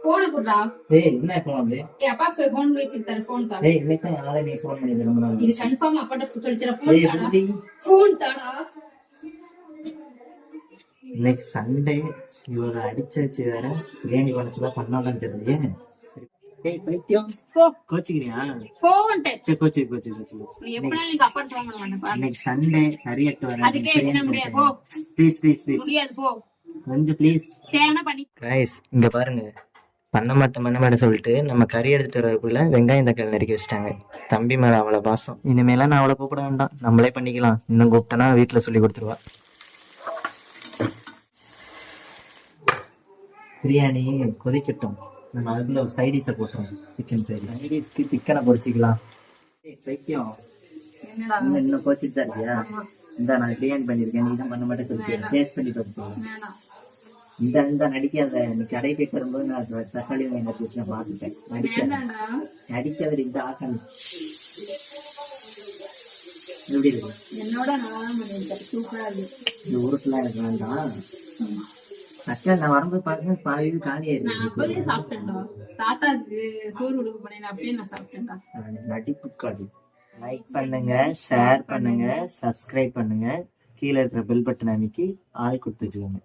Phone குடுடா. ஏய் என்ன phone அது? ஏய் அப்பா போன் பேசிட்டு தர போன் தா. ஏய் இன்னைக்கு யாரை நீ ஃபோன் பண்ணி தரமா? இது கன்ஃபார்ம் அப்பாட்ட சொல்லி தர போன் தாடா. ஏய் போன் தாடா. இன்னைக்கு சண்டே இவர அடிச்சு வேற பிரியாணி பண்ணச்சுல பண்ணாலும் தெரியலையே. ஏய் பைத்தியம் போ கோச்சிக்கிறியா? போன்ட்டே. சே கோச்சி நீ எப்பனா நீங்க அப்பாட்ட வாங்க வேண்டாம். இன்னைக்கு சண்டே கறி எட்டு வர. அதுக்கே என்ன முடியாது போ. ப்ளீஸ் முடியாது போ. கொஞ்சம் ப்ளீஸ். தேவனா பண்ணி. गाइस இங்க பாருங்க. பண்ண மாட்டேன் சொல்லிட்டு நம்ம கறி எடுத்துட்டு வரதுக்குள்ள வெங்காயம் தக்காளி நறுக்கி வச்சிட்டாங்க. தம்பி மேல அவ்வளவு பாசம். இனிமேலாம் நான் அவளை கூப்பிட வேண்டாம், நம்மளே பண்ணிக்கலாம். இன்னும் கூப்பிட்டனா வீட்டுல சொல்லி கொடுத்துருவா. பிரியாணி கொதிக்கட்டும், நம்ம அதுக்குள்ள ஒரு சைடிஸை போட்டுரும். சிக்கன் சைடிஸ்க்கு சிக்கனை பொரிச்சிக்கலாம். சைக்கியம் இன்னும் கோச்சிட்டு தான் இருக்கியா? இந்த நான் பிரியாணி பண்ணிருக்கேன், நீ தான் பண்ண மாட்டேன் சொல்லிட்டு டேஸ்ட் பண்ணி பார்த்து. இந்த நடிக்காத, நீ கடை போய் வரும்போது நான் தக்காளி வெங்காயத்தை பார்த்துட்டேன். நடிக்காத இந்த ஆசை எப்படி இருக்கு? இந்த உருட்டுலாம் எனக்கு வேண்டாம். அக்கா நான் வரும்போது பாருங்க பாதி காலியாயிருக்கு. நடிப்பு காது. லைக் பண்ணுங்க, ஷேர் பண்ணுங்க, சப்ஸ்கிரைப் பண்ணுங்க. கீழே இருக்கிற பெல் பட்டன் அமைக்கி ஆள் கொடுத்து வச்சுக்கோங்க.